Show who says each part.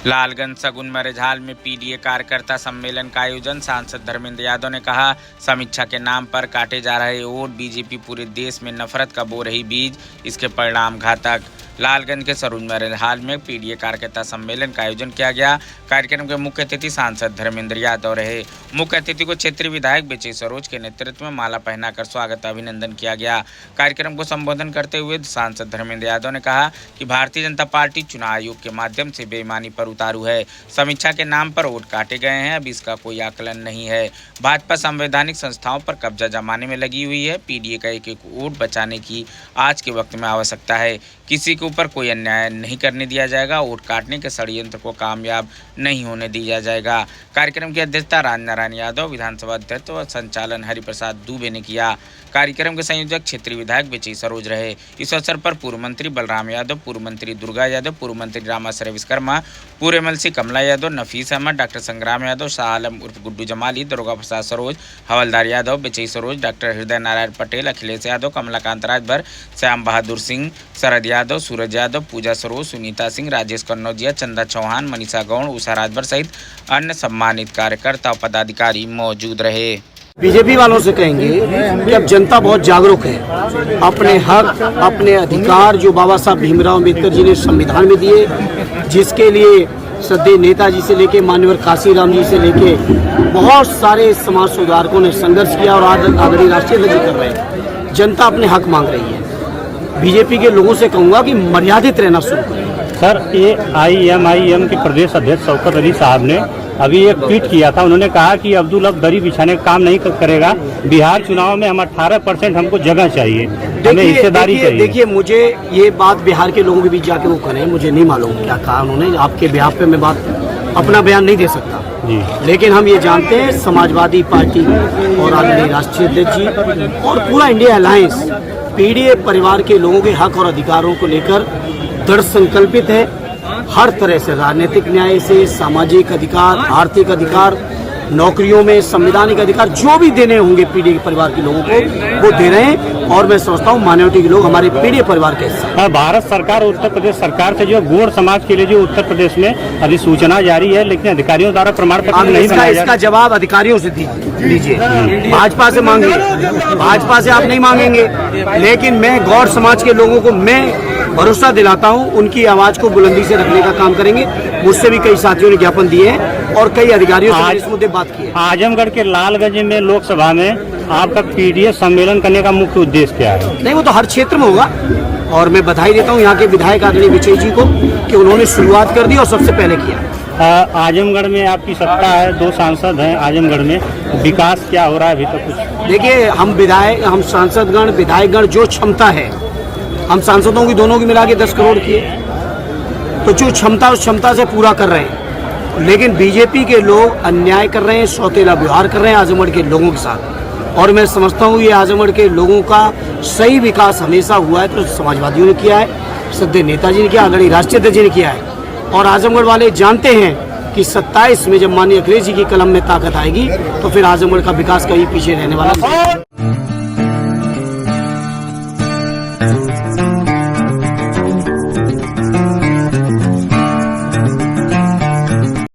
Speaker 1: लालगंज सगुन मरेझाल में पीडीए कार्यकर्ता सम्मेलन का आयोजन। सांसद धर्मेंद्र यादव ने कहा, समीक्षा के नाम पर काटे जा रहे वोट, बीजेपी पूरे देश में नफरत का बो रही बीज, इसके परिणाम घातक। लालगंज के सगुन मरेझाल में पीडीए कार्यकर्ता सम्मेलन का आयोजन किया गया। कार्यक्रम के मुख्य अतिथि सांसद धर्मेंद्र यादव रहे। मुख्य अतिथि को क्षेत्रीय विधायक विजय सरोज के नेतृत्व में माला पहनाकर स्वागत अभिनंदन किया गया। कार्यक्रम को संबोधन करते हुए सांसद धर्मेंद्र यादव ने कहा कि भारतीय जनता पार्टी चुनाव आयोग के माध्यम से बेईमानी पर उतारू है। समीक्षा के नाम पर वोट काटे गए हैं, अब इसका कोई आकलन नहीं है। भाजपा संवैधानिक संस्थाओं पर कब्जा जमाने में लगी हुई है। पीडीए का एक एक वोट बचाने की आज के वक्त में आवश्यकता है। किसी के ऊपर कोई अन्याय नहीं करने दिया जाएगा। वोट काटने के षड्यंत्र को कामयाब नहीं होने दिया जाएगा। कार्यक्रम की अध्यक्षता राजनारायण यादव, विधानसभा अध्यक्ष व संचालन हरिप्रसाद दुबे ने किया। कार्यक्रम के संयोजक क्षेत्रीय विधायक विजय सरोज रहे। इस अवसर पर पूर्व मंत्री बलराम यादव, पूर्व मंत्री दुर्गा यादव, पूर्व मंत्री रामाश्रय विश्वकर्मा, पूर्व एमएलसी कमला यादव, नफीस अहमद, डॉक्टर संग्राम यादव, शाह आलम उर्फ गुड्डू जमाली, दुर्गा प्रसाद सरोज, हवलदार यादव, विजय सरोज, डॉक्टर हृदय नारायण पटेल, अखिलेश यादव, कमलाकांत राजभर, श्याम बहादुर सिंह, शरद यादव, सूरज यादव, पूजा सरोज, सुनीता सिंह, राजेश कन्नौजिया, चंदा चौहान, मनीषा गौड़, उषा राजभर सहित अन्य सम्मानित कार्यकर्ता और पदाधिकारी मौजूद रहे।
Speaker 2: बीजेपी वालों से कहेंगे कि अब जनता बहुत जागरूक है। अपने हक, अपने अधिकार जो बाबा साहब भीमराव अम्बेडकर जी ने संविधान में दिए, जिसके लिए श्रद्धेय नेताजी से लेके मान्यवर काशीराम जी से लेके बहुत सारे समाज सुधारकों ने संघर्ष किया और आज आदरणीय राष्ट्रीय अध्यक्ष कर रहे हैं। जनता अपने हक मांग रही है। बीजेपी के लोगों से कहूँगा कि मर्यादित रहना शुरू करें।
Speaker 3: सर, AIM के प्रदेश अध्यक्ष शौकत अली साहब ने अभी एक ट्वीट किया था। उन्होंने कहा कि अब्दुल अब दरी बिछाने का काम नहीं करेगा। बिहार चुनाव में हम 18% हमको जगह चाहिए, हमें हिस्सेदारी चाहिए।
Speaker 2: देखिए, मुझे ये बात बिहार के लोगों के बीच जाके वो करें, मुझे नहीं मालूम क्या कहा उन्होंने। आपके बिहार पे मैं बात अपना बयान नहीं दे सकता जी। लेकिन हम ये जानते हैं समाजवादी पार्टी और आदरणीय राष्ट्रीय अध्यक्ष जी और पूरा इंडिया अलायंस पीडीए परिवार के लोगों के हक और अधिकारों को लेकर दृढ़ संकल्पित है। हर तरह से राजनीतिक न्याय से सामाजिक अधिकार, आर्थिक अधिकार, नौकरियों में संवैधानिक अधिकार जो भी देने होंगे पीडीए परिवार के लोगों को वो दे रहे हैं। और मैं समझता हूँ माइनॉरिटी के लोग हमारे पीडीए परिवार के हिस्सा।
Speaker 3: भारत सरकार उत्तर प्रदेश सरकार से जो गौड़ समाज के लिए जो उत्तर प्रदेश में अधिसूचना जारी है, लेकिन अधिकारियों द्वारा प्रमाण पत्र नहीं बनाया।
Speaker 2: इसका जवाब अधिकारियों से दीजिए, भाजपा से मांगिए। भाजपा से आप नहीं मांगेंगे, लेकिन मैं गौड़ समाज के लोगों को मैं भरोसा दिलाता हूं, उनकी आवाज को बुलंदी से रखने का काम करेंगे। मुझसे भी कई साथियों ने ज्ञापन दिए हैं और कई अधिकारियों से इस मुद्दे बात की है।
Speaker 3: आजमगढ़ के लालगंज में लोकसभा में आपका पीडीए सम्मेलन करने का मुख्य उद्देश्य क्या है?
Speaker 2: नहीं, वो तो हर क्षेत्र में होगा और मैं बधाई देता हूँ यहाँ के विधायक आदरणीय विजय जी को कि उन्होंने शुरुआत कर दी और सबसे पहले किया।
Speaker 3: आजमगढ़ में आपकी सत्ता है, 2 सांसद हैं आजमगढ़ में, विकास क्या हो रहा है अभी तक कुछ?
Speaker 2: देखिए, हम सांसदगण विधायकगण जो क्षमता है, हम सांसदों की दोनों की मिला के 10 करोड़ किए, तो जो क्षमता उस क्षमता से पूरा कर रहे हैं। लेकिन बीजेपी के लोग अन्याय कर रहे हैं, सौतेला व्यवहार कर रहे हैं आजमगढ़ के लोगों के साथ। और मैं समझता हूँ ये आजमगढ़ के लोगों का सही विकास हमेशा हुआ है तो समाजवादियों ने किया है, श्रद्धेय नेताजी ने किया, आदरणीय राष्ट्रीय अध्यक्ष जी ने किया है। और आजमगढ़ वाले जानते हैं कि 27 में जब माननीय अखिलेश जी की कलम में ताकत आएगी तो फिर आजमगढ़ का विकास कहीं पीछे रहने वाला नहीं।